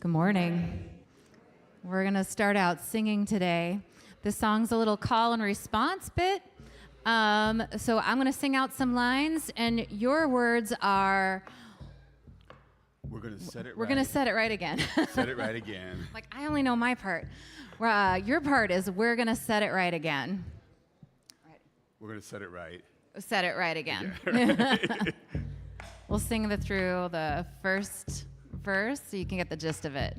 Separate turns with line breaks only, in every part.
Good morning. We're going to start out singing today. This song's a little call and response bit. So I'm going to sing out some lines, and your words are...
We're going to set it right.
We're going to set it right again.
Set it right again.
Like, I only know my part. Your part is we're going to set it right again.
We're going to set it right.
Set it right again. We'll sing through the first verse so you can get the gist of it.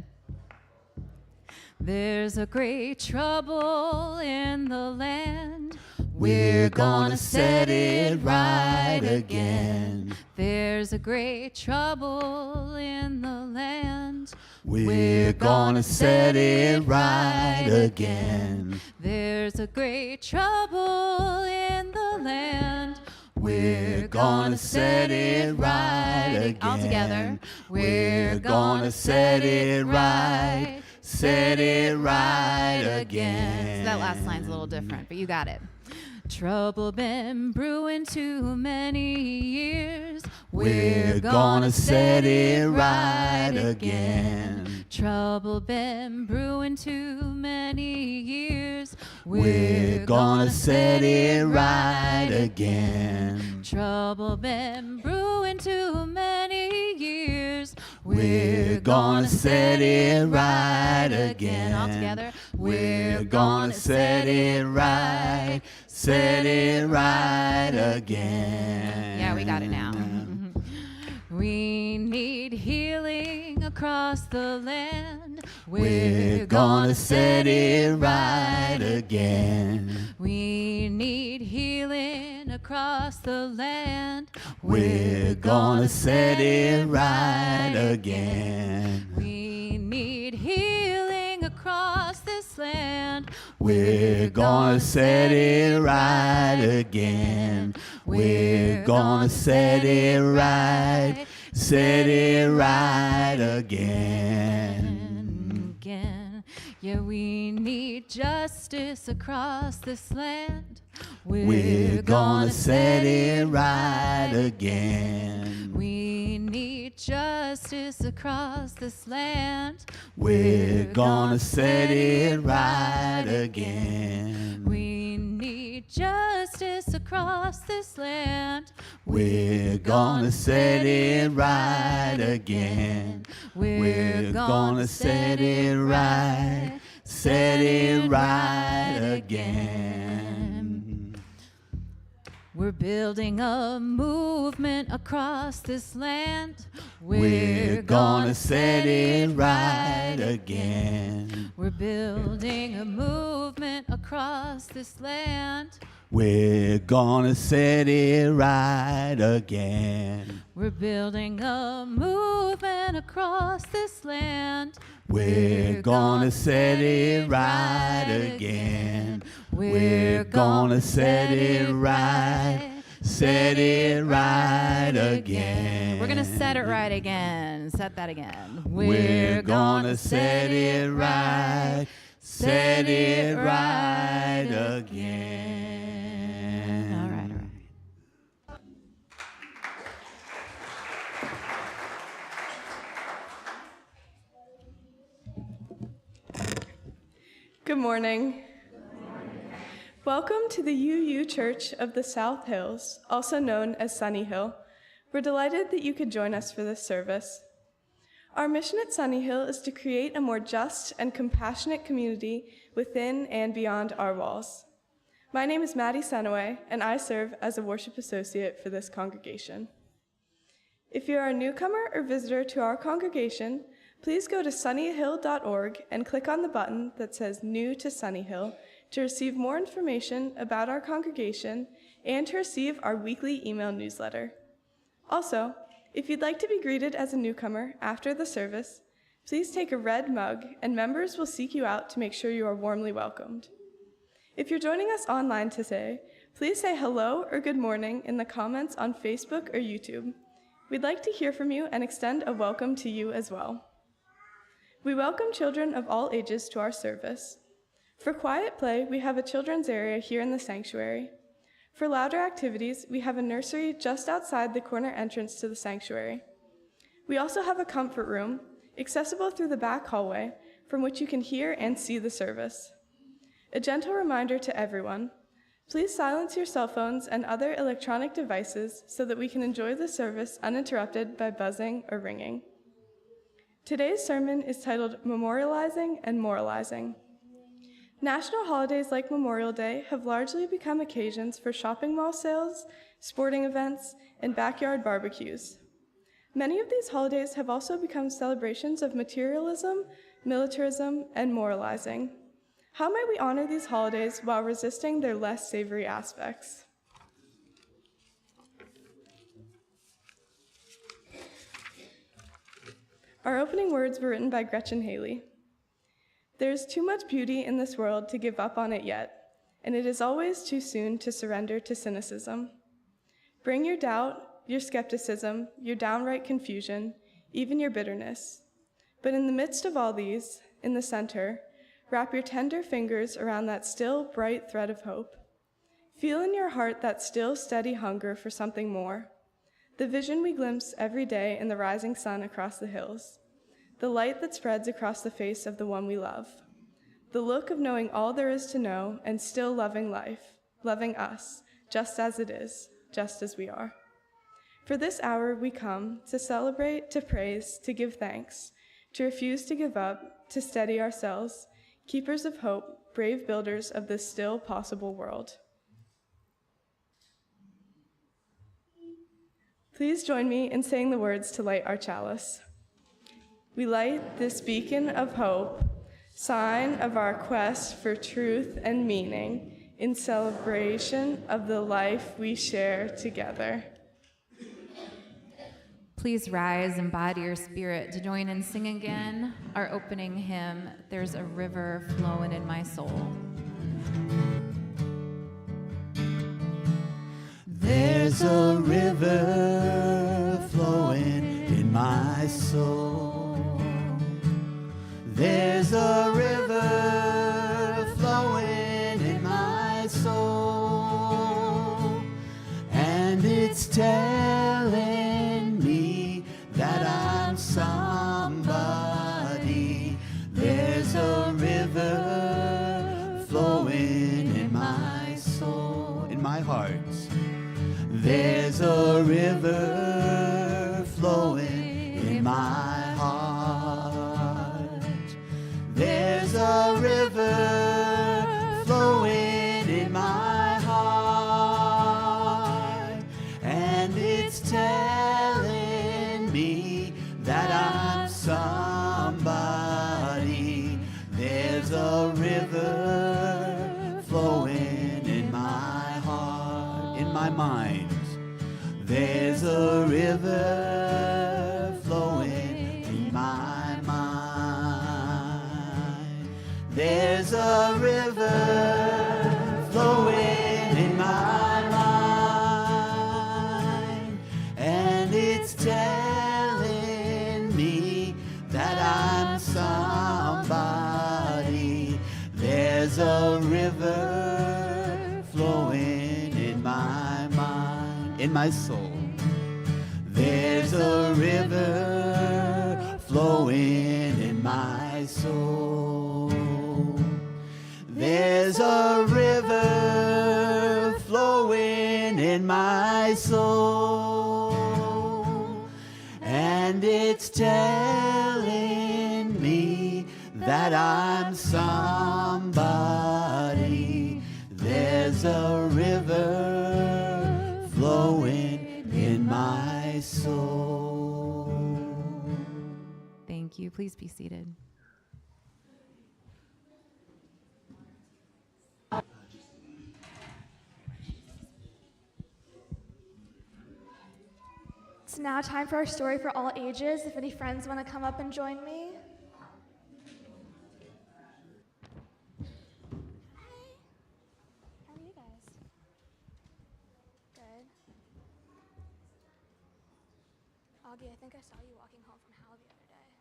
There's a great trouble in the land.
We're gonna set it right again.
There's a great trouble in the land.
We're gonna set it right again.
There's a great trouble in the land.
We're gonna set it right again.
All together.
We're gonna set it right. Set it right again.
So that last line's a little different, but you got it. Trouble been brewing too many years.
We're gonna set it right again.
Trouble been brewing too many years.
We're gonna set it right again.
Trouble been brewing too many years.
We're gonna set it right again.
All together.
We're gonna set it right. Set it right again.
Yeah, we got it now. We need healing across the land.
We're gonna set it right again.
We need healing across the land.
We're gonna set it right again.
We need healing across this land.
We're gonna set it right again. We're gonna set it right. Set it right again.
Yeah, we need justice across this land.
We're gonna set it right again.
We need justice across this land.
We're gonna set it right again.
We need justice across this land.
We're gonna set it right again. We're gonna set it right. Set it right again.
We're building a movement across this land.
We're gonna set it right again.
We're building a movement across this land.
We're gonna set it right again.
We're building a movement across this land.
We're gonna set it right again. We're gonna set it right. Set it right again.
We're gonna set it right again. Set that again.
We're gonna set it right. Set it right again.
All right.
Good morning. Welcome to the UU Church of the South Hills, also known as Sunnyhill. We're delighted that you could join us for this service. Our mission at Sunnyhill is to create a more just and compassionate community within and beyond our walls. My name is Maddie Senaway, and I serve as a worship associate for this congregation. If you're a newcomer or visitor to our congregation, please go to sunnyhill.org and click on the button that says New to Sunnyhill to receive more information about our congregation and to receive our weekly email newsletter. Also, if you'd like to be greeted as a newcomer after the service, please take a red mug and members will seek you out to make sure you are warmly welcomed. If you're joining us online today, please say hello or good morning in the comments on Facebook or YouTube. We'd like to hear from you and extend a welcome to you as well. We welcome children of all ages to our service. For quiet play, we have a children's area here in the sanctuary. For louder activities, we have a nursery just outside the corner entrance to the sanctuary. We also have a comfort room, accessible through the back hallway, from which you can hear and see the service. A gentle reminder to everyone, please silence your cell phones and other electronic devices so that we can enjoy the service uninterrupted by buzzing or ringing. Today's sermon is titled Memorializing and Moralizing. National holidays like Memorial Day have largely become occasions for shopping mall sales, sporting events, and backyard barbecues. Many of these holidays have also become celebrations of materialism, militarism, and moralizing. How might we honor these holidays while resisting their less savory aspects? Our opening words were written by Gretchen Haley. There is too much beauty in this world to give up on it yet, and it is always too soon to surrender to cynicism. Bring your doubt, your skepticism, your downright confusion, even your bitterness. But in the midst of all these, in the center, wrap your tender fingers around that still bright thread of hope. Feel in your heart that still steady hunger for something more. The vision we glimpse every day in the rising sun across the hills. The light that spreads across the face of the one we love. The look of knowing all there is to know and still loving life, loving us, just as it is, just as we are. For this hour we come to celebrate, to praise, to give thanks, to refuse to give up, to steady ourselves, keepers of hope, brave builders of this still possible world. Please join me in saying the words to light our chalice. We light this beacon of hope, sign of our quest for truth and meaning, in celebration of the life we share together.
Please rise and body your spirit to join and sing again our opening hymn, There's a River Flowing in My Soul.
There's a river flowing in my soul. There's a river flowing in my soul, and it's telling me that I'm somebody. There's a river flowing in my soul, in my heart. There's a river flowing in my heart. There's a river flowing in my heart, and it's telling me that I'm somebody. There's a river flowing in my heart, in my mind. There's a river flowing in my mind. There's a river flowing in my mind, and it's telling me that I'm somebody. There's a river flowing in my mind, in my soul. There's a river flowing in my soul. There's a river flowing in my soul, and it's telling me that I'm somebody. There's a river flowing in my soul.
Thank you. Please be seated.
It's now time for our story for all ages. If any friends want to come up and join me. How are you guys? Good. Augie, I think I saw you walking home from Hal the other day.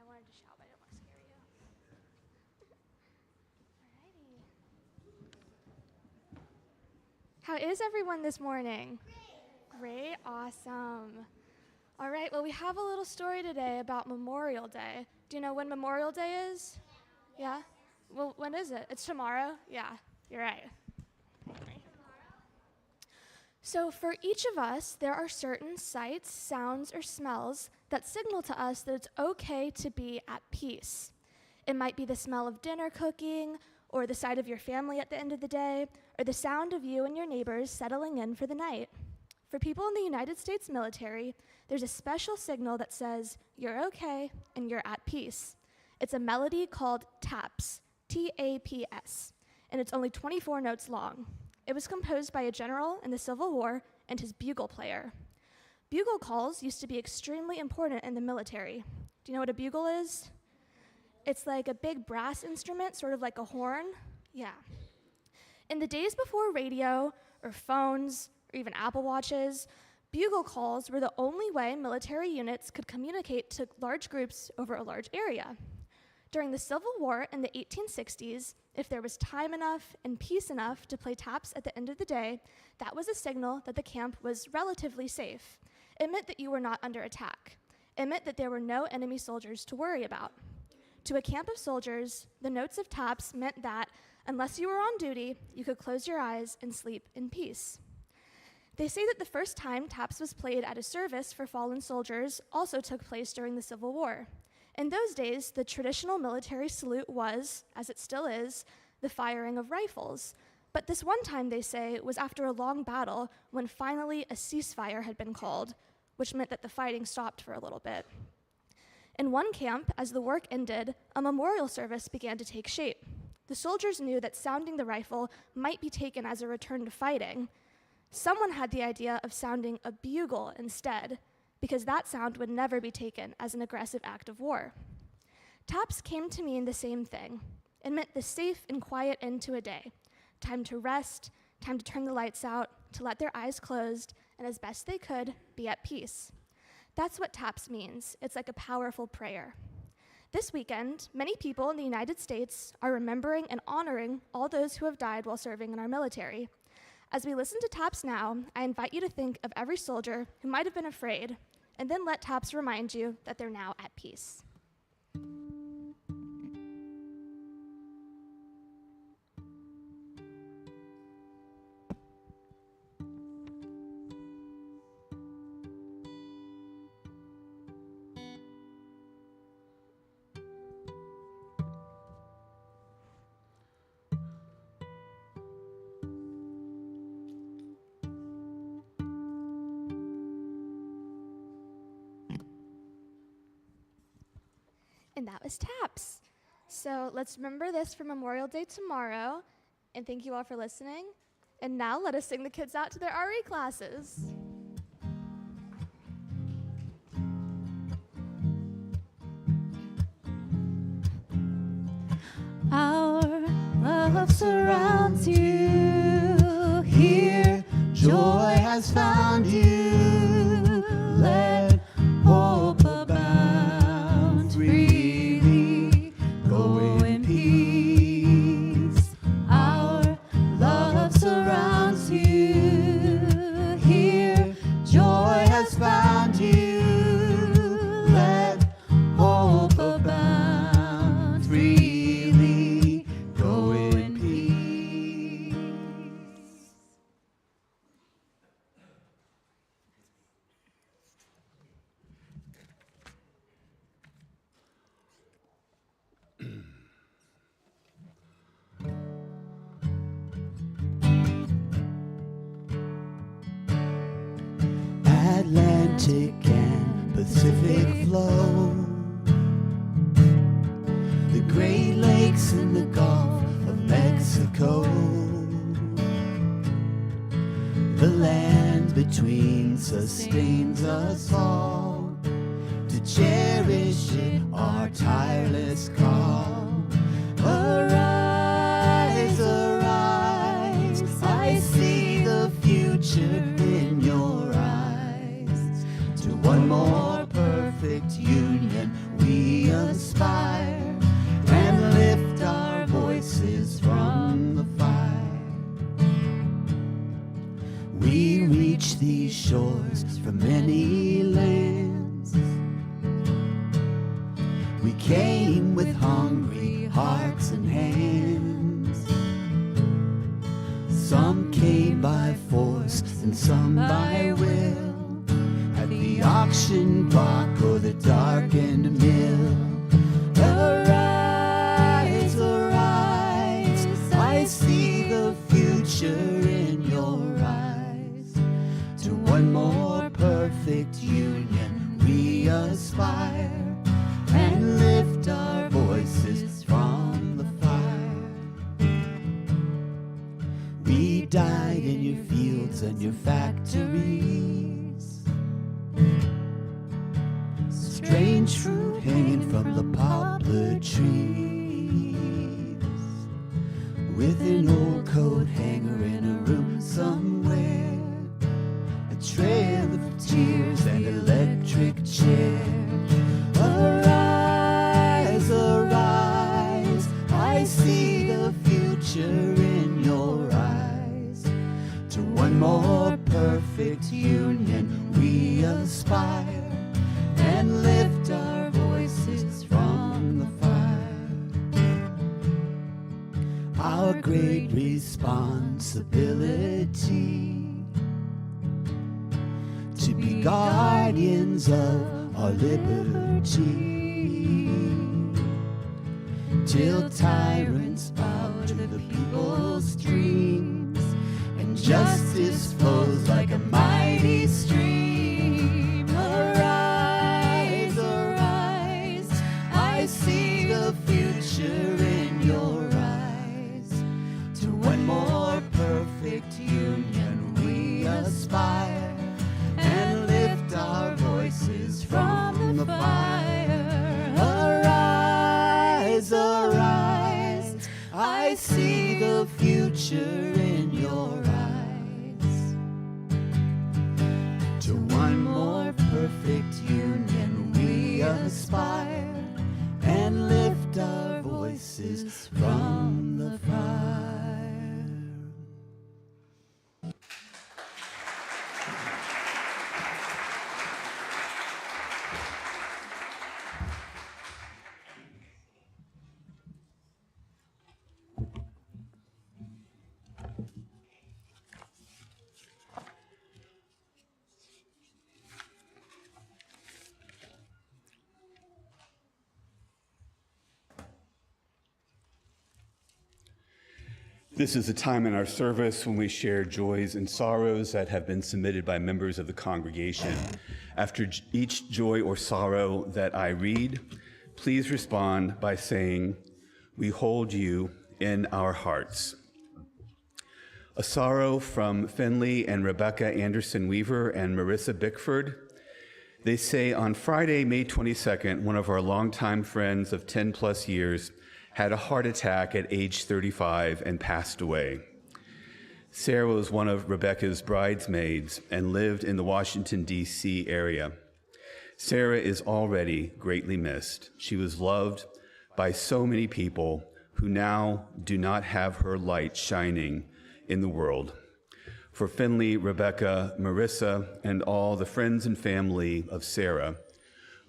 I wanted to shout, but I didn't want to scare you. Alrighty. How is everyone this morning? Great, awesome. All right, well, we have a little story today about Memorial Day. Do you know when Memorial Day is? Yeah? Well, when is it? It's tomorrow? Yeah, you're right. So for each of us, there are certain sights, sounds, or smells that signal to us that it's okay to be at peace. It might be the smell of dinner cooking, or the sight of your family at the end of the day, or the sound of you and your neighbors settling in for the night. For people in the United States military, there's a special signal that says, you're okay and you're at peace. It's a melody called TAPS, T-A-P-S, and it's only 24 notes long. It was composed by a general in the Civil War and his bugle player. Bugle calls used to be extremely important in the military. Do you know what a bugle is? It's like a big brass instrument, sort of like a horn. Yeah. In the days before radio or phones or even Apple Watches, bugle calls were the only way military units could communicate to large groups over a large area. During the Civil War in the 1860s, if there was time enough and peace enough to play taps at the end of the day, that was a signal that the camp was relatively safe. It meant that you were not under attack. It meant that there were no enemy soldiers to worry about. To a camp of soldiers, the notes of taps meant that, unless you were on duty, you could close your eyes and sleep in peace. They say that the first time taps was played at a service for fallen soldiers also took place during the Civil War. In those days, the traditional military salute was, as it still is, the firing of rifles. But this one time, they say, was after a long battle when finally a ceasefire had been called, which meant that the fighting stopped for a little bit. In one camp, as the work ended, a memorial service began to take shape. The soldiers knew that sounding the rifle might be taken as a return to fighting. Someone had the idea of sounding a bugle instead, because that sound would never be taken as an aggressive act of war. Taps came to mean the same thing. It meant the safe and quiet end to a day, time to rest, time to turn the lights out, to let their eyes closed, and as best they could, be at peace. That's what taps means. It's like a powerful prayer. This weekend, many people in the United States are remembering and honoring all those who have died while serving in our military. As we listen to taps now, I invite you to think of every soldier who might have been afraid, and then let taps remind you that they're now at peace. And that was taps. So let's remember this for Memorial Day tomorrow. And thank you all for listening. And now let us sing the kids out to their RE classes.
Our love surrounds you.
Here, joy has found you. Let hope abound freely. Go in peace. Our love surrounds you. Here, joy has found you. Let hope abound freely. Go in peace. Atlantic and Pacific flow, the Great Lakes and the Gulf of Mexico, the land between sustains us all. To cherish it, our tireless call. Arise, arise, I see the future in your eyes. To one more perfect union we aspire, and lift our voices from the fire. We reach these shores from many lands, by force and some by will, at the auction block or the darkened mill. Arise, arise, I see the future in your eyes. To one more perfect union we aspire, and lift our voices from the fire. We died in your fields and your factories, strange fruit hanging from the poplar trees, with an old coat hanger in a room somewhere, a trail of tears and electric chair. Arise, arise, I see the future in your eyes. To one more perfect union we aspire, and lift our voices from the fire. Our great responsibility to be guardians of our liberty, till tyrants bow to the people's dreams, and justice flows like a mighty stream. Arise, arise, I see the future in your eyes. To one more perfect union we aspire, and lift our voices from the fire. Arise, arise, I see the future in your eyes. To one more perfect union we aspire, and lift our voices from the fire.
This is a time in our service when we share joys and sorrows that have been submitted by members of the congregation. After each joy or sorrow that I read, please respond by saying, "We hold you in our hearts." A sorrow from Finley and Rebecca Anderson Weaver and Marissa Bickford. They say on Friday, May 22nd, one of our longtime friends of 10 plus years had a heart attack at age 35 and passed away. Sarah was one of Rebecca's bridesmaids and lived in the Washington, D.C. area. Sarah is already greatly missed. She was loved by so many people who now do not have her light shining in the world. For Finley, Rebecca, Marissa, and all the friends and family of Sarah,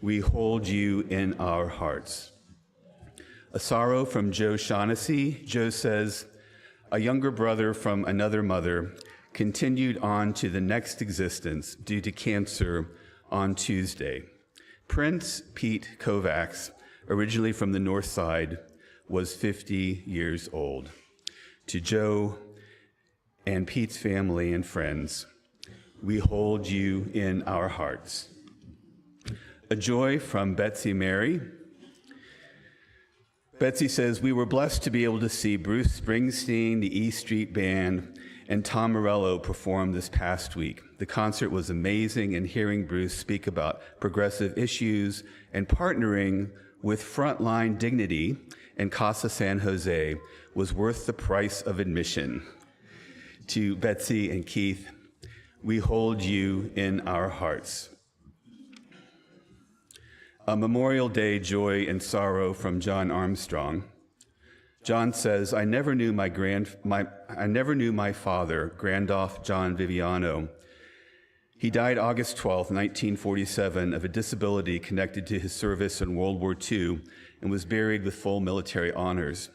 we hold you in our hearts. A sorrow from Joe Shaughnessy. Joe says, a younger brother from another mother continued on to the next existence due to cancer on Tuesday. Prince Pete Kovacs, originally from the North Side, was 50 years old. To Joe and Pete's family and friends, we hold you in our hearts. A joy from Betsy Mary. Betsy says, we were blessed to be able to see Bruce Springsteen, the E Street Band, and Tom Morello perform this past week. The concert was amazing, and hearing Bruce speak about progressive issues and partnering with Frontline Dignity and Casa San Jose was worth the price of admission. To Betsy and Keith, we hold you in our hearts. A Memorial Day joy and sorrow from John Armstrong. John says, I never knew my father, Grandoff John Viviano. He died August 12, 1947, of a disability connected to his service in World War II and was buried with full military honors.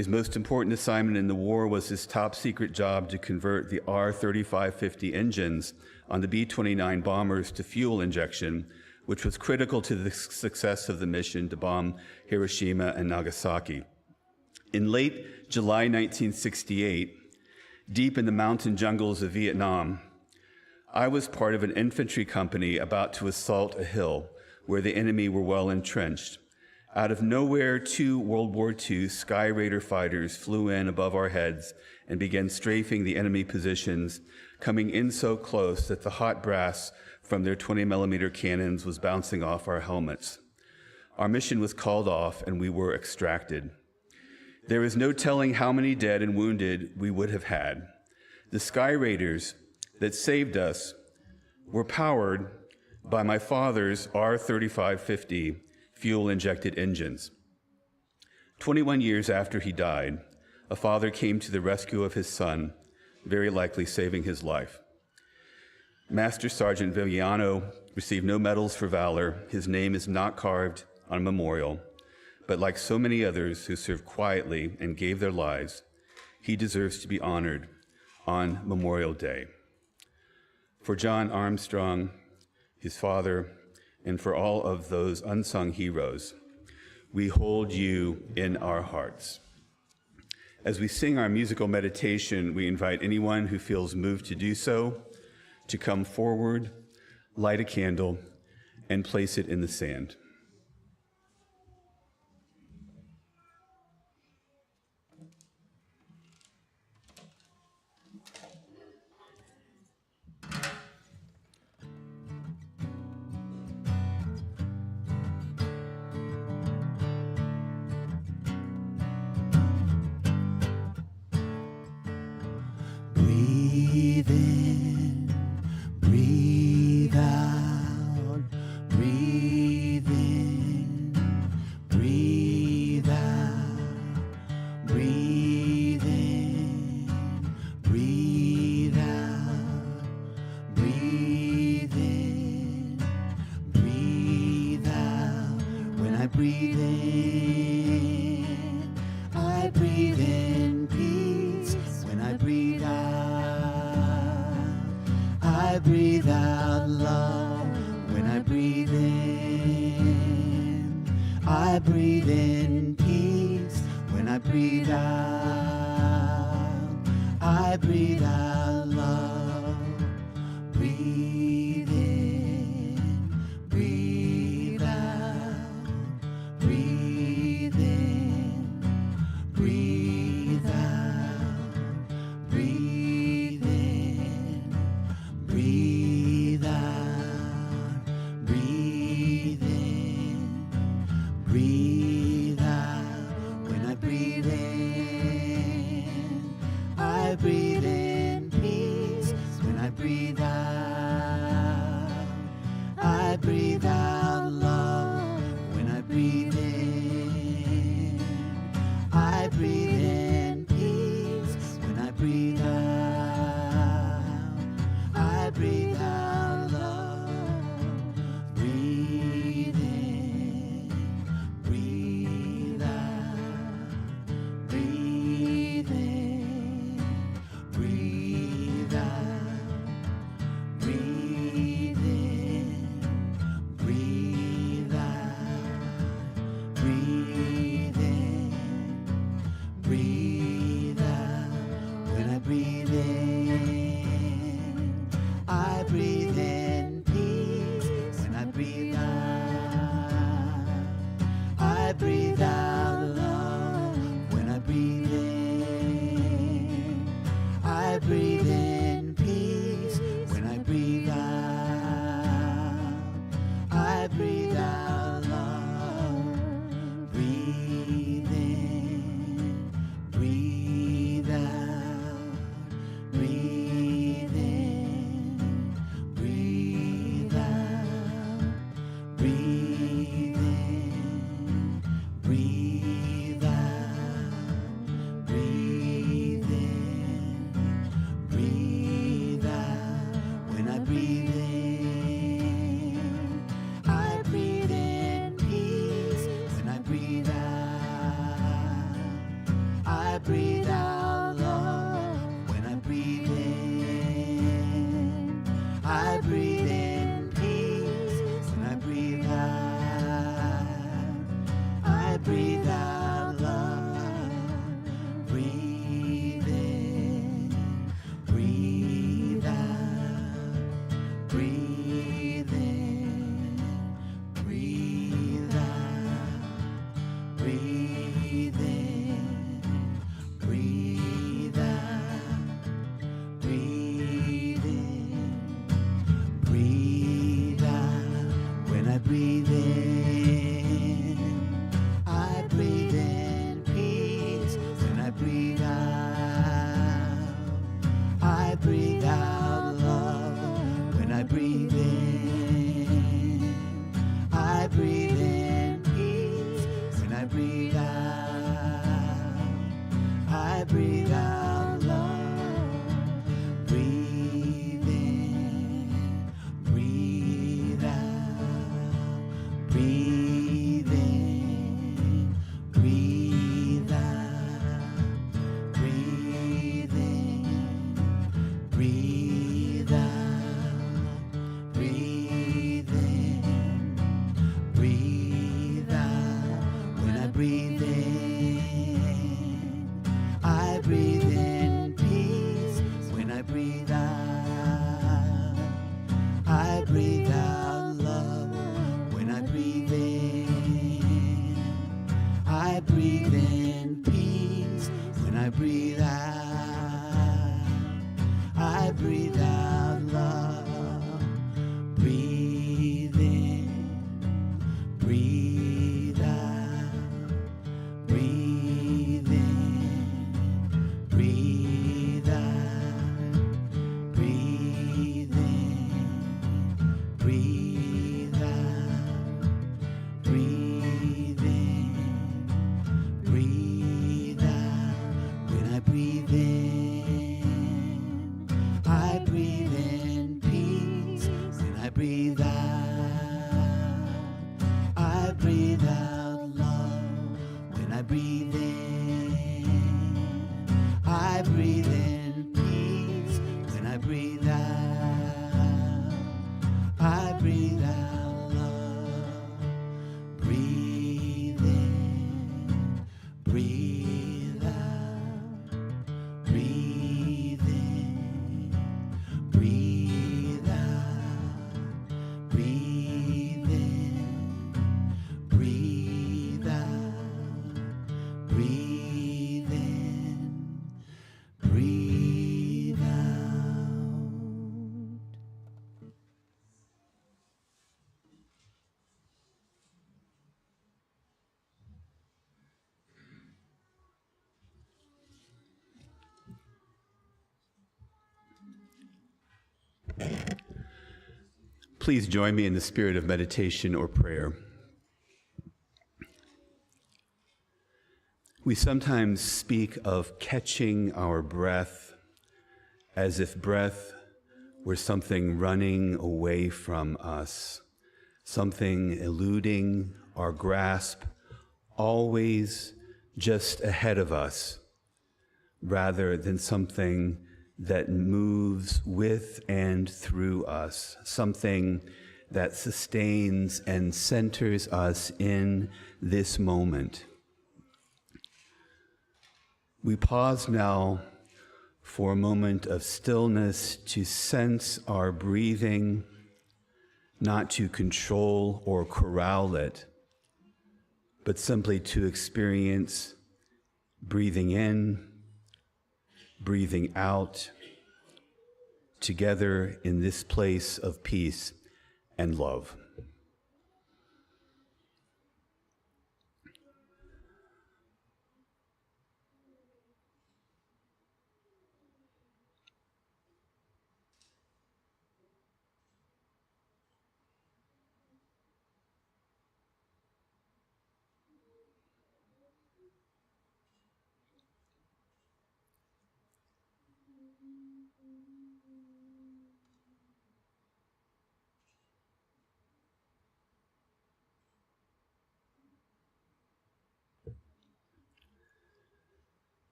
His most important assignment in the war was his top-secret job to convert the R-3550 engines on the B-29 bombers to fuel injection, which was critical to the success of the mission to bomb Hiroshima and Nagasaki. In late July 1968, deep in the mountain jungles of Vietnam, I was part of an infantry company about to assault a hill where the enemy were well entrenched. Out of nowhere, 2 World War II Sky Raider fighters flew in above our heads and began strafing the enemy positions, coming in so close that the hot brass from their 20-millimeter cannons was bouncing off our helmets. Our mission was called off and we were extracted. There is no telling how many dead and wounded we would have had. The Sky Raiders that saved us were powered by my father's R-3550 fuel-injected engines. 21 years after he died, a father came to the rescue of his son, very likely saving his life. Master Sergeant Viviano received no medals for valor. His name is not carved on a memorial, but like so many others who served quietly and gave their lives, he deserves to be honored on Memorial Day. For John Armstrong, his father, and for all of those unsung heroes, we hold you in our hearts. As we sing our musical meditation, we invite anyone who feels moved to do so to come forward, light a candle, and place it in the sand.
Breathe in, breathe out, breathe in, breathe out, breathe in, breathe out, breathe in, breathe out. When I breathe in, I breathe in peace. When I breathe out, I breathe out love. When I breathe in, I breathe in peace. When I breathe out, I breathe out love. Breathe in, breathe out, breathe in, breathe out, breathe in, breathe out, breathe in, breathe out. When I breathe in, I breathe in peace. When I breathe out, I breathe out love. When I breathe in, I breathe in peace. When I breathe out, I breathe out love. Breathe in, breathe out, breathe in, breathe out, breathe in, breathe out, breathe in, breathe out. When I breathe in, I breathe in peace. When I breathe out, I breathe out love. When I breathe in, I breathe in peace. When I breathe out, I breathe out love. Breathe in, breathe out, breathe in, breathe out, breathe in, breathe out, breathe in, breathe out. When I breathe in, I breathe in peace. When I breathe out, I breathe in, I breathe in peace. When I breathe out, I breathe out love. Breathe in, breathe out, breathe in, breathe out, breathe in, breathe out, breathe in, breathe out. When I breathe in, I breathe in peace. When I breathe out, I breathe out love. When I breathe in, I breathe in peace. When I breathe out, I breathe out love. Breathe in, breathe out, breathe in, breathe out, breathe in, breathe out, breathe in, breathe out. When I breathe in, I breathe in peace. When I breathe out, I breathe out love. When I breathe in, I breathe in peace. When I breathe out, I breathe out love. Breathe in, breathe out, breathe in, breathe out, breathe in, breathe out, breathe in, breathe out.
Please join me in the spirit of meditation or prayer. We sometimes speak of catching our breath as if breath were something running away from us, something eluding our grasp, always just ahead of us, rather than something that moves with and through us, something that sustains and centers us in this moment. We pause now for a moment of stillness to sense our breathing, not to control or corral it, but simply to experience breathing in, breathing out, together in this place of peace and love.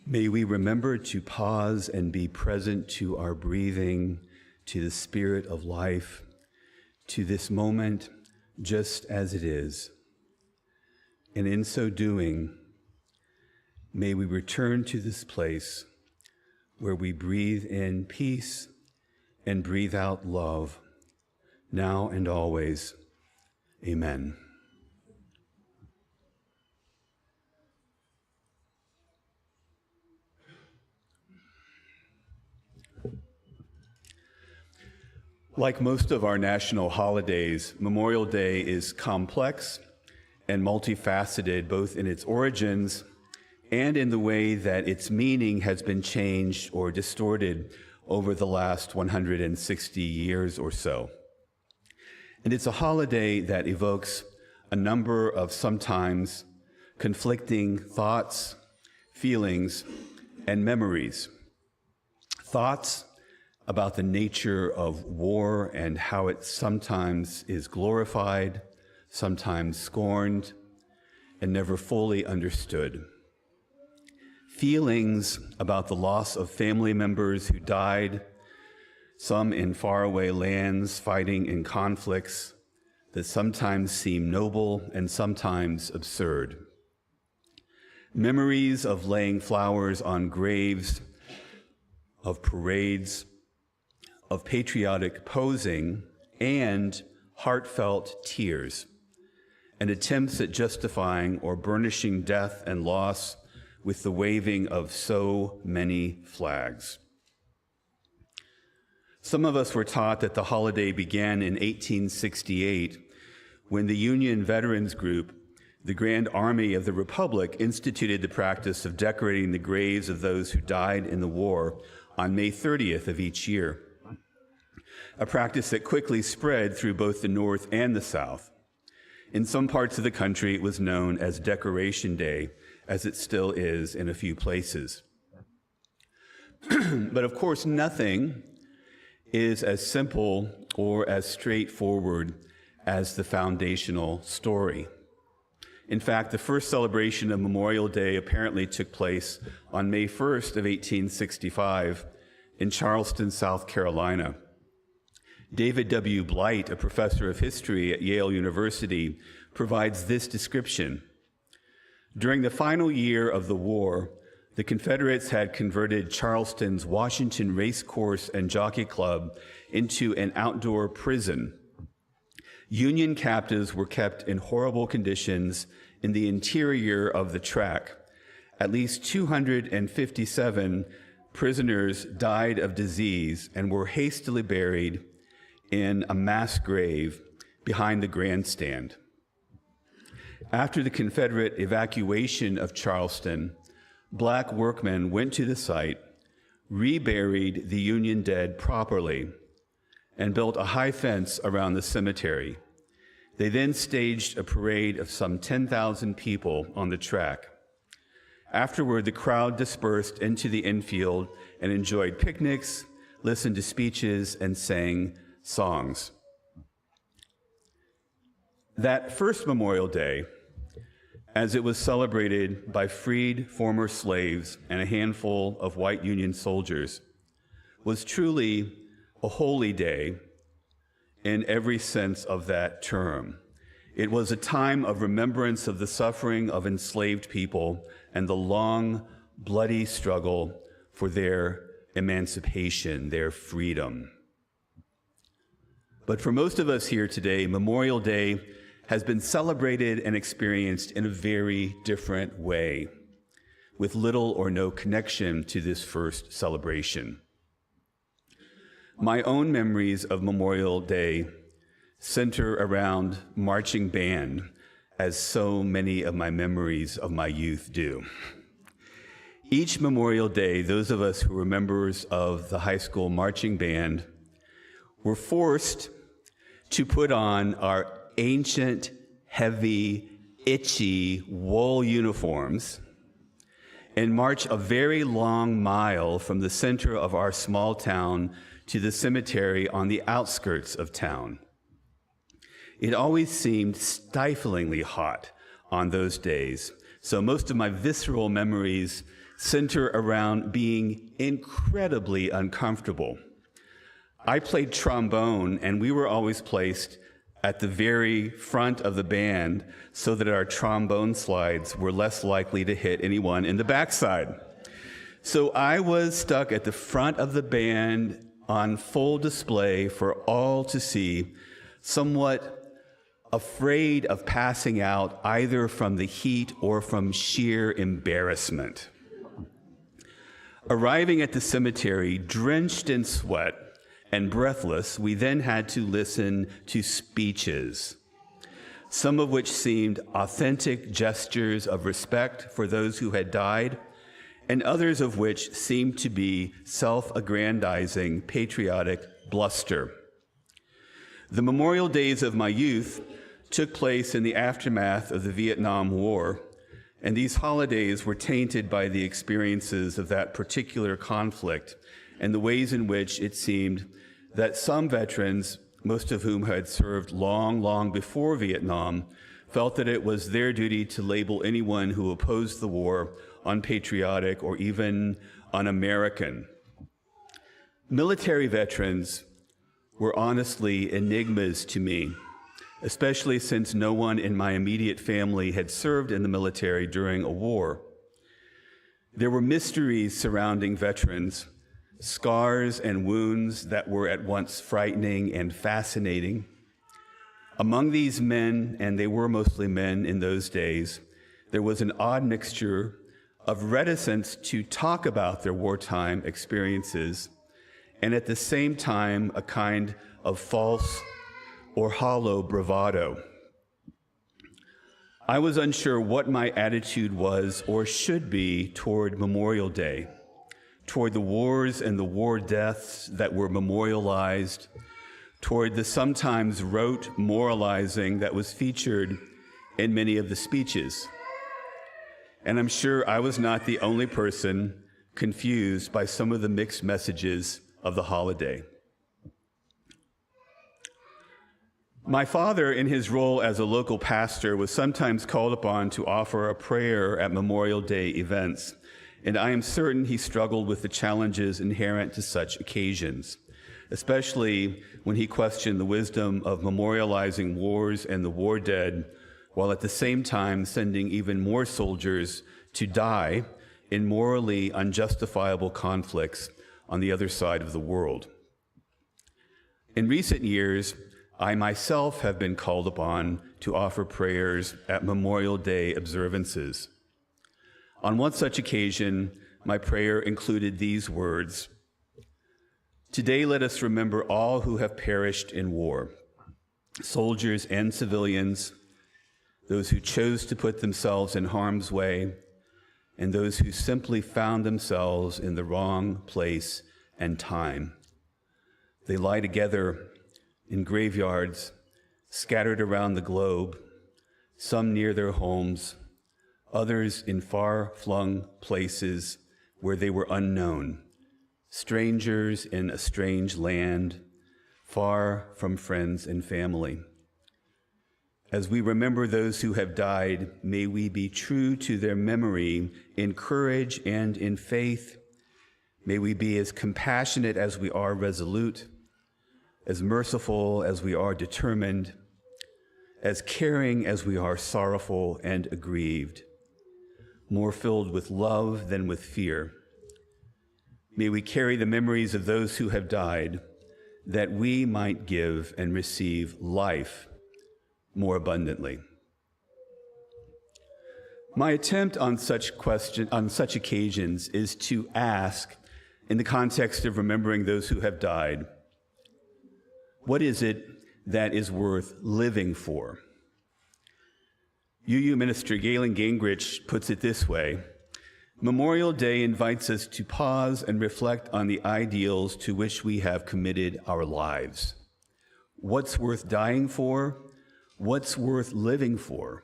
May we remember to pause and be present to our breathing, to the spirit of life, to this moment just as it is. And in so doing, may we return to this place where we breathe in peace and breathe out love, now and always. Amen. Like most of our national holidays, Memorial Day is complex and multifaceted, both in its origins and in the way that its meaning has been changed or distorted over the last 160 years or so. And it's a holiday that evokes a number of sometimes conflicting thoughts, feelings, and memories. Thoughts about the nature of war and how it sometimes is glorified, sometimes scorned, and never fully understood. Feelings about the loss of family members who died, some in faraway lands fighting in conflicts that sometimes seem noble and sometimes absurd. Memories of laying flowers on graves, of parades, of patriotic posing, and heartfelt tears, and attempts at justifying or burnishing death and loss with the waving of so many flags. Some of us were taught that the holiday began in 1868 when the Union Veterans Group, the Grand Army of the Republic, instituted the practice of decorating the graves of those who died in the war on May 30th of each year, a practice that quickly spread through both the North and the South. In some parts of the country, it was known as Decoration Day, as it still is in a few places. But of course, nothing is as simple or as straightforward as the foundational story. In fact, the first celebration of Memorial Day apparently took place on May 1st of 1865 in Charleston, South Carolina. David W. Blight, a professor of history at Yale University, provides this description. During the final year of the war, the Confederates had converted Charleston's Washington Race Course and Jockey Club into an outdoor prison. Union captives were kept in horrible conditions in the interior of the track. At least 257 prisoners died of disease and were hastily buried in a mass grave behind the grandstand. After the Confederate evacuation of Charleston, Black workmen went to the site, reburied the Union dead properly, and built a high fence around the cemetery. They then staged a parade of some 10,000 people on the track. Afterward, the crowd dispersed into the infield and enjoyed picnics, listened to speeches, and sang songs. That first Memorial Day, as it was celebrated by freed former slaves and a handful of white Union soldiers, was truly a holy day in every sense of that term. It was a time of remembrance of the suffering of enslaved people and the long, bloody struggle for their emancipation, their freedom. But for most of us here today, Memorial Day has been celebrated and experienced in a very different way, with little or no connection to this first celebration. My own memories of Memorial Day center around marching band, as so many of my memories of my youth do. Each Memorial Day, those of us who were members of the high school marching band were forced to put on our ancient, heavy, itchy wool uniforms and march a very long mile from the center of our small town to the cemetery on the outskirts of town. It always seemed stiflingly hot on those days, so most of my visceral memories center around being incredibly uncomfortable. I played trombone, and we were always placed at the very front of the band so that our trombone slides were less likely to hit anyone in the backside. So I was stuck at the front of the band on full display for all to see, somewhat afraid of passing out either from the heat or from sheer embarrassment. Arriving at the cemetery, drenched in sweat and breathless, we then had to listen to speeches. some of which seemed authentic gestures of respect for those who had died, and others of which seemed to be self-aggrandizing, patriotic bluster. The Memorial Days of my youth took place in the aftermath of the Vietnam War, and these holidays were tainted by the experiences of that particular conflict and the ways in which it seemed that some veterans, most of whom had served long, long before Vietnam, felt that it was their duty to label anyone who opposed the war unpatriotic or even un-American. Military veterans were honestly enigmas to me, especially since no one in my immediate family had served in the military during a war. There were mysteries surrounding veterans, scars and wounds that were at once frightening and fascinating. Among these men, and they were mostly men in those days, there was an odd mixture of reticence to talk about their wartime experiences, and at the same time, a kind of false or hollow bravado. I was unsure what my attitude was or should be toward Memorial Day, toward the wars and the war deaths that were memorialized, toward the sometimes rote moralizing that was featured in many of the speeches. And I'm sure I was not the only person confused by some of the mixed messages of the holiday. My father, in his role as a local pastor, was sometimes called upon to offer a prayer at Memorial Day events, and I am certain he struggled with the challenges inherent to such occasions, especially when he questioned the wisdom of memorializing wars and the war dead, while at the same time sending even more soldiers to die in morally unjustifiable conflicts on the other side of the world. In recent years, I myself have been called upon to offer prayers at Memorial Day observances. On one such occasion, my prayer included these words: "Today let us remember all who have perished in war, soldiers and civilians, those who chose to put themselves in harm's way, and those who simply found themselves in the wrong place and time. They lie together in graveyards scattered around the globe, some near their homes, others in far-flung places where they were unknown, strangers in a strange land, far from friends and family. As we remember those who have died, may we be true to their memory in courage and in faith. May we be as compassionate as we are resolute, as merciful as we are determined, as caring as we are sorrowful and aggrieved, more filled with love than with fear. May we carry the memories of those who have died, that we might give and receive life more abundantly." My attempt on such occasions is to ask, in the context of remembering those who have died, what is it that is worth living for? UU Minister Galen Gingrich puts it this way: Memorial Day invites us to pause and reflect on the ideals to which we have committed our lives. What's worth dying for? What's worth living for?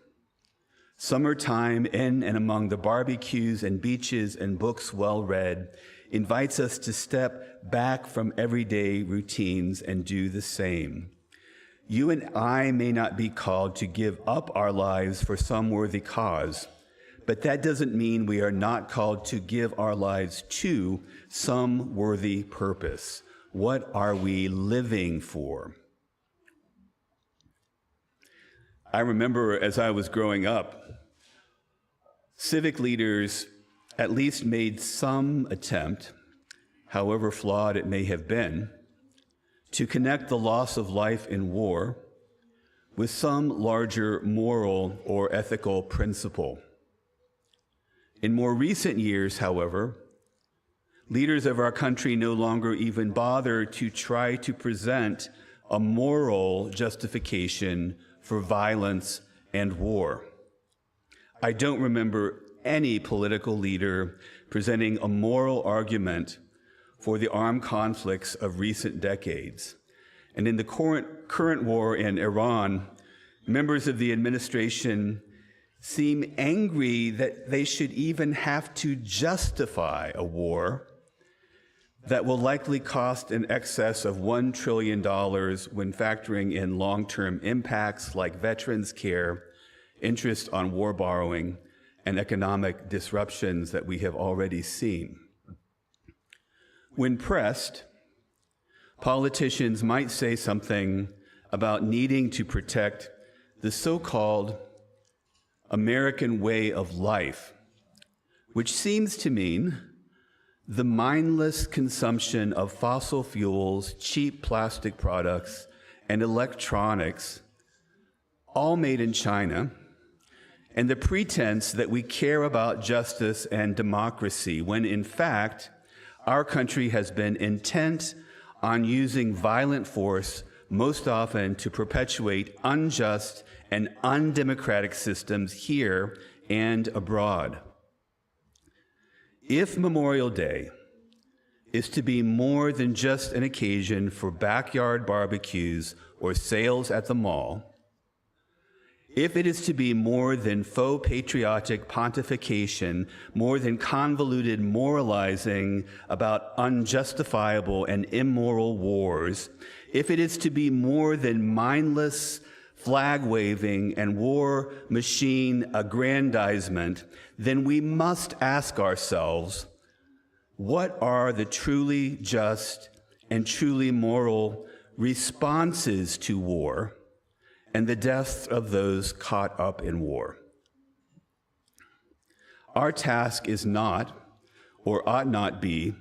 Summertime in and among the barbecues and beaches and books well read invites us to step back from everyday routines and do the same. You and I may not be called to give up our lives for some worthy cause, but that doesn't mean we are not called to give our lives to some worthy purpose. What are we living for? I remember as I was growing up, civic leaders at least made some attempt, however flawed it may have been, to connect the loss of life in war with some larger moral or ethical principle. In more recent years, however, leaders of our country no longer even bother to try to present a moral justification for violence and war. I don't remember any political leader presenting a moral argument for the armed conflicts of recent decades. And in the current war in Iran, members of the administration seem angry that they should even have to justify a war that will likely cost in excess of $1 trillion when factoring in long-term impacts like veterans care, interest on war borrowing, and economic disruptions that we have already seen. When pressed, politicians might say something about needing to protect the so-called American way of life, which seems to mean the mindless consumption of fossil fuels, cheap plastic products, and electronics, all made in China, and the pretense that we care about justice and democracy, when in fact, our country has been intent on using violent force, most often to perpetuate unjust and undemocratic systems here and abroad. If Memorial Day is to be more than just an occasion for backyard barbecues or sales at the mall, if it is to be more than faux patriotic pontification, more than convoluted moralizing about unjustifiable and immoral wars, if it is to be more than mindless flag waving and war machine aggrandizement, then we must ask ourselves, what are the truly just and truly moral responses to war and the deaths of those caught up in war? Our task is not, or ought not be,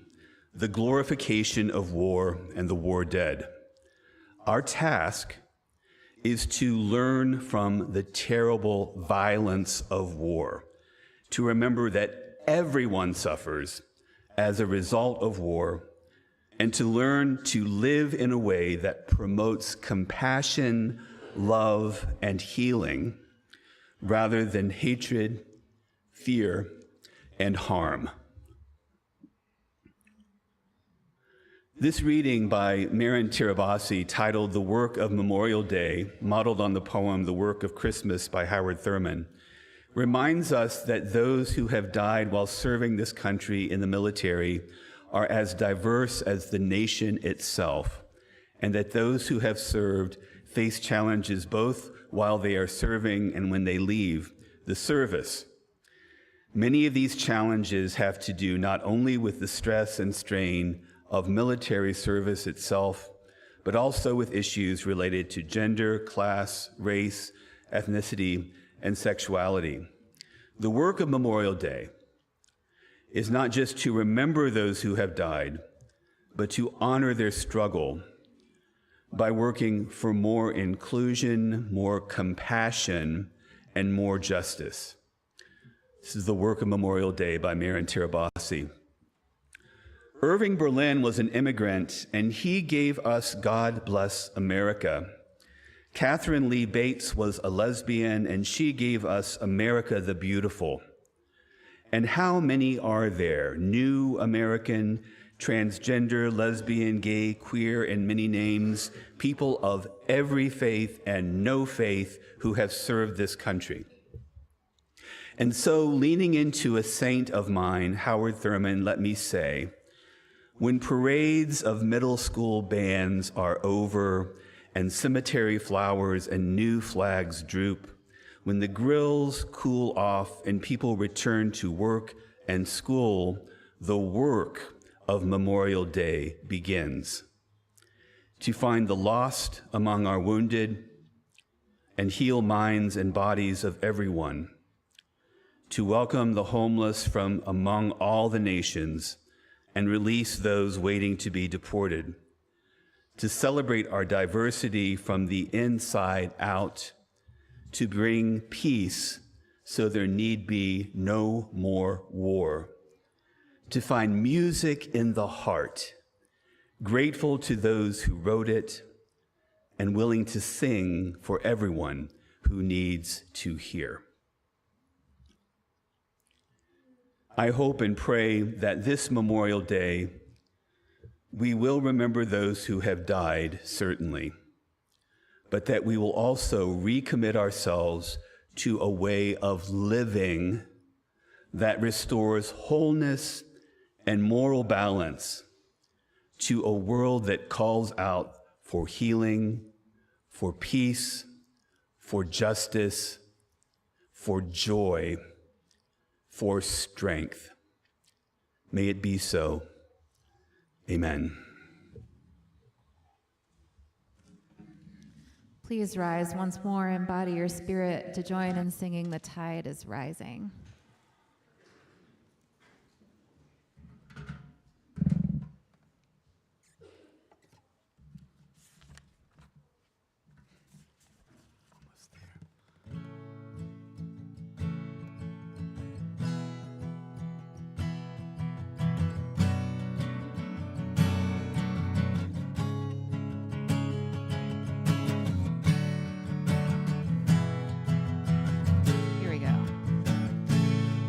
the glorification of war and the war dead. Our task is to learn from the terrible violence of war, to remember that everyone suffers as a result of war, and to learn to live in a way that promotes compassion, love, and healing, rather than hatred, fear, and harm. This reading by Maren Tirabassi, titled The Work of Memorial Day, modeled on the poem The Work of Christmas by Howard Thurman, reminds us that those who have died while serving this country in the military are as diverse as the nation itself, and that those who have served face challenges both while they are serving and when they leave the service. Many of these challenges have to do not only with the stress and strain of military service itself, but also with issues related to gender, class, race, ethnicity, and sexuality. The work of Memorial Day is not just to remember those who have died, but to honor their struggle by working for more inclusion, more compassion, and more justice. This is The Work of Memorial Day by Maren Tirabassi. Irving Berlin was an immigrant, and he gave us God Bless America. Catherine Lee Bates was a lesbian, and she gave us America the Beautiful. And how many are there, new American, transgender, lesbian, gay, queer, and many names, people of every faith and no faith who have served this country? And so, leaning into a saint of mine, Howard Thurman, let me say, when parades of middle school bands are over and cemetery flowers and new flags droop, when the grills cool off and people return to work and school, the work of Memorial Day begins. To find the lost among our wounded and heal minds and bodies of everyone. To welcome the homeless from among all the nations and release those waiting to be deported, to celebrate our diversity from the inside out, to bring peace so there need be no more war, to find music in the heart, grateful to those who wrote it and willing to sing for everyone who needs to hear. I hope and pray that this Memorial Day, we will remember those who have died, certainly, but that we will also recommit ourselves to a way of living that restores wholeness and moral balance to a world that calls out for healing, for peace, for justice, for joy, for strength. May it be so. Amen.
Please rise once more, embody your spirit to join in singing "The Tide is Rising."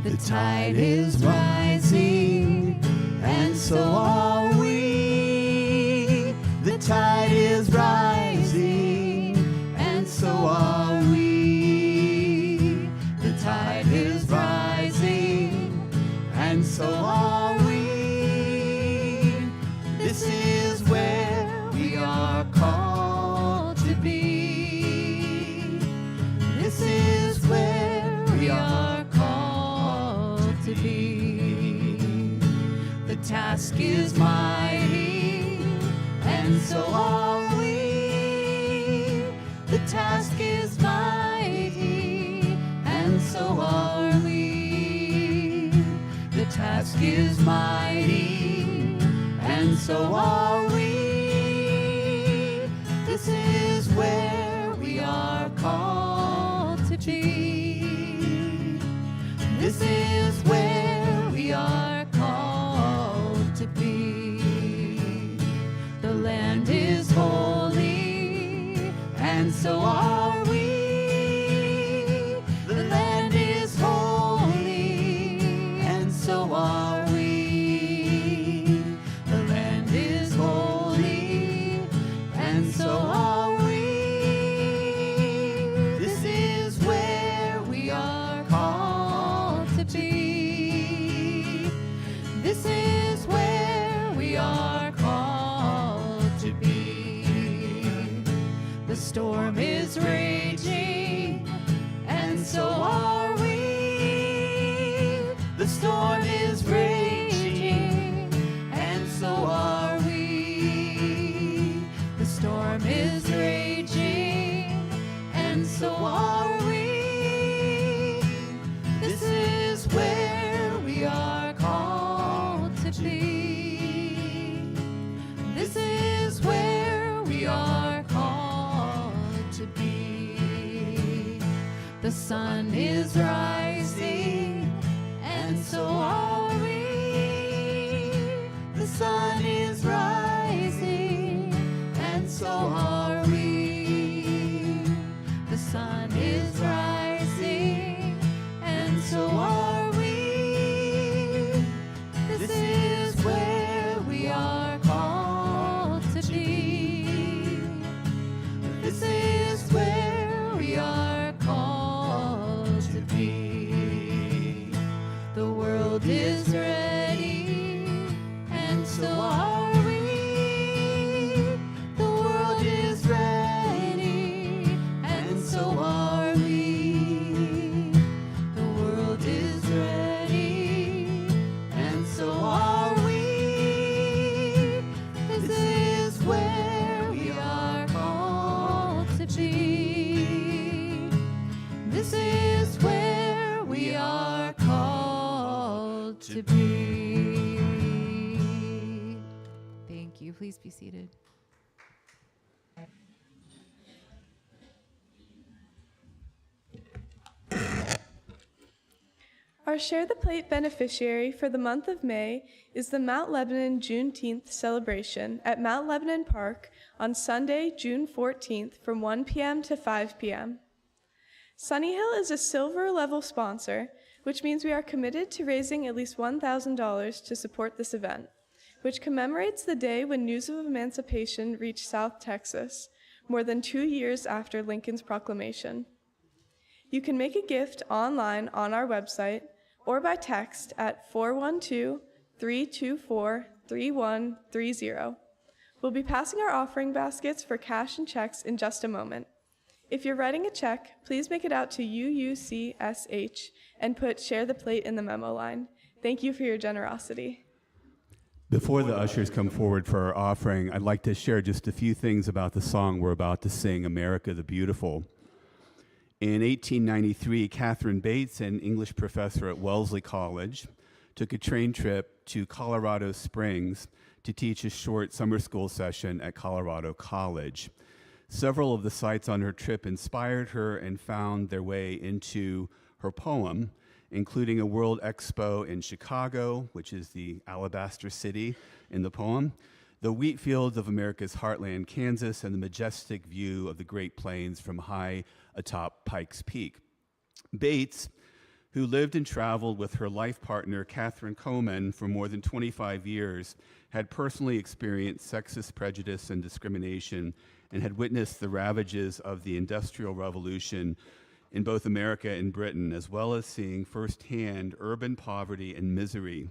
The tide is rising, and so are we. The tide is rising, and so are we. The tide is rising, and so are we. This is where we are called to be. This is where we are to be. The task is mighty, and so are we. The task is mighty, and so are we. The task is mighty, and so are we. This is where we are called to be. This is where we are called to be. The land is holy, and so are we. The land is holy, and so are we. The land is holy, and so are we. This is where we are called to be. This is where we are called to be. The storm is raging, and so are we. The storm is raging, and so are we. The storm is raging, and so are we. This is where we are called to be. This is where we are called to be. The sun is rising, and so are we. The sun is rising, and so are we. The sun is rising, and so are we. This is where we are called to be. This is where we are called to be. The world is ready, and so are we. The world is ready, and so are we. The world is ready, and so are we. This is where we are called to be. This is where we are called to be.
Thank you. Please be seated.
Our Share the Plate beneficiary for the month of May is the Mount Lebanon Juneteenth celebration at Mount Lebanon Park on Sunday, June 14th from 1 p.m. to 5 p.m. Sunnyhill is a silver level sponsor, which means we are committed to raising at least $1,000 to support this event, which commemorates the day when news of emancipation reached South Texas, more than 2 years after Lincoln's proclamation. You can make a gift online on our website or by text at 412-324-3130. We'll be passing our offering baskets for cash and checks in just a moment. If you're writing a check, please make it out to UUCSH and put "Share the Plate" in the memo line. Thank you for your generosity.
Before the ushers come forward for our offering, I'd like to share just a few things about the song we're about to sing, America the Beautiful. In 1893, Catherine Bates, an English professor at Wellesley College, took a train trip to Colorado Springs to teach a short summer school session at Colorado College. Several of the sites on her trip inspired her and found their way into her poem, including a World Expo in Chicago, which is the alabaster city in the poem, the wheat fields of America's heartland, Kansas, and the majestic view of the Great Plains from high atop Pikes Peak. Bates, who lived and traveled with her life partner, Catherine Coleman, for more than 25 years, had personally experienced sexist prejudice and discrimination and had witnessed the ravages of the Industrial Revolution in both America and Britain, as well as seeing firsthand urban poverty and misery.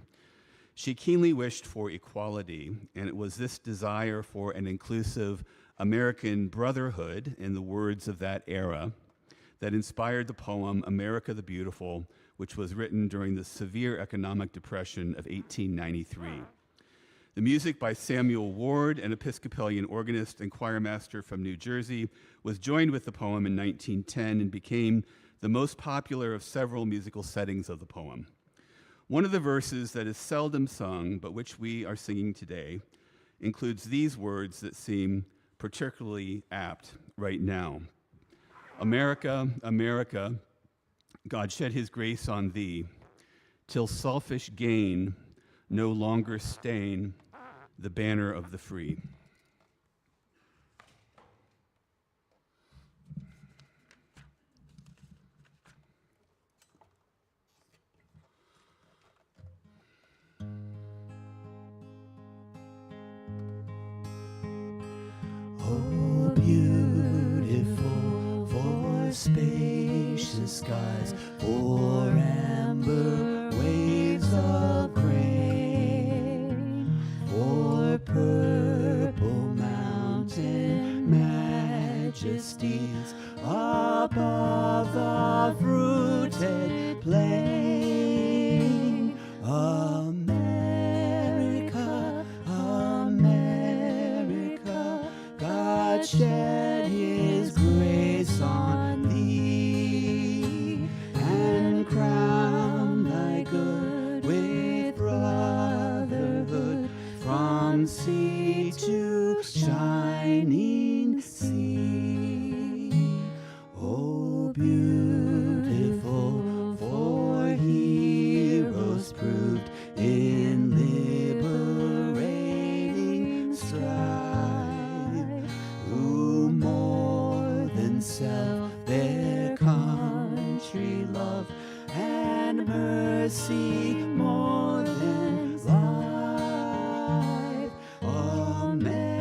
She keenly wished for equality, and it was this desire for an inclusive American brotherhood, in the words of that era, that inspired the poem America the Beautiful, which was written during the severe economic depression of 1893. The music by Samuel Ward, an Episcopalian organist and choirmaster from New Jersey, was joined with the poem in 1910 and became the most popular of several musical settings of the poem. One of the verses that is seldom sung, but which we are singing today, includes these words that seem particularly apt right now. America, America, God shed his grace on thee, till selfish gain no longer stain the banner of the free.
Oh, beautiful for spacious skies, for amber waves of grain, for purple mountain majesties above the fruited plain. America, America, God shed his grace on thee and crown thy good with brotherhood from sea to shining sea. Oh, beautiful for heroes proved in liberating strife, who more than self their country love and mercy more than life. America,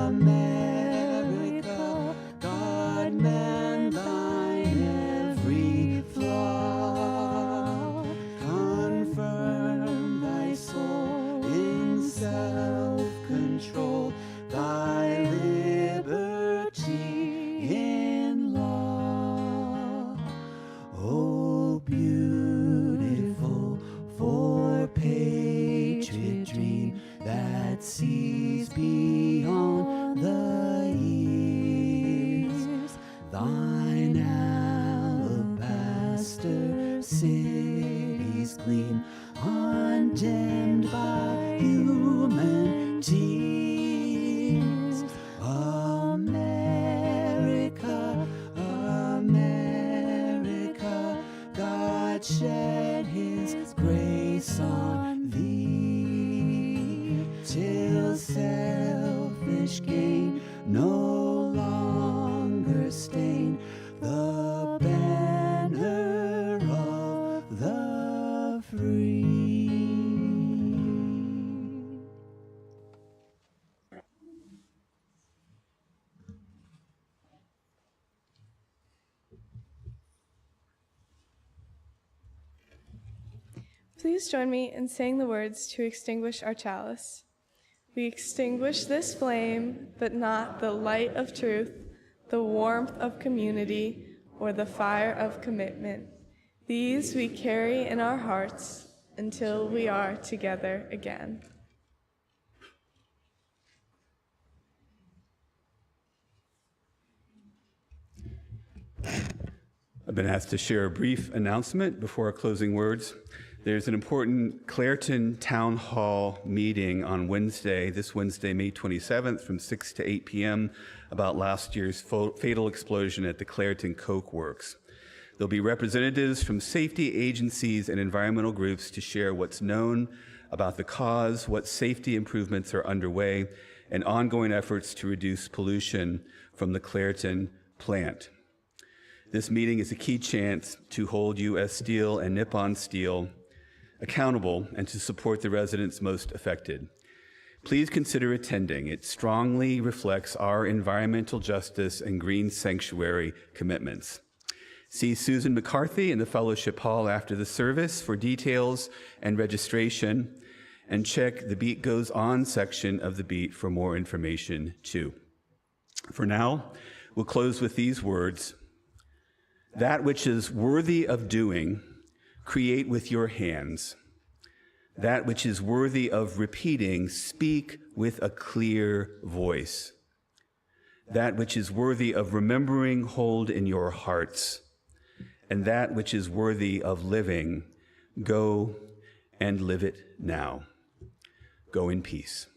America, God mend thine every flaw, confirm thy soul in self-control, thy liberty in law. Oh, beautiful for patriot dream that sees beyond the years, thine alabaster cities gleam undimmed by human tears. America, America, God shed his grace on thee till selfish gain no longer stain
Please join me in saying the words to extinguish our chalice. We extinguish this flame, but not the light of truth, the warmth of community, or the fire of commitment. These we carry in our hearts until we are together again.
I've been asked to share a brief announcement before our closing words. There's an important Clairton Town Hall meeting on Wednesday, this Wednesday, May 27th, from 6 to 8 p.m. about last year's fatal explosion at the Clairton Coke Works. There'll be representatives from safety agencies and environmental groups to share what's known about the cause, what safety improvements are underway, and ongoing efforts to reduce pollution from the Clairton plant. This meeting is a key chance to hold U.S. Steel and Nippon Steel accountable and to support the residents most affected. Please consider attending. It strongly reflects our environmental justice and green sanctuary commitments. See Susan McCarthy in the Fellowship Hall after the service for details and registration, and check the Beat Goes On section of the Beat for more information too. For now, we'll close with these words. That which is worthy of doing, create with your hands. That which is worthy of repeating, speak with a clear voice. That which is worthy of remembering, hold in your hearts. And that which is worthy of living, go and live it now. Go in peace.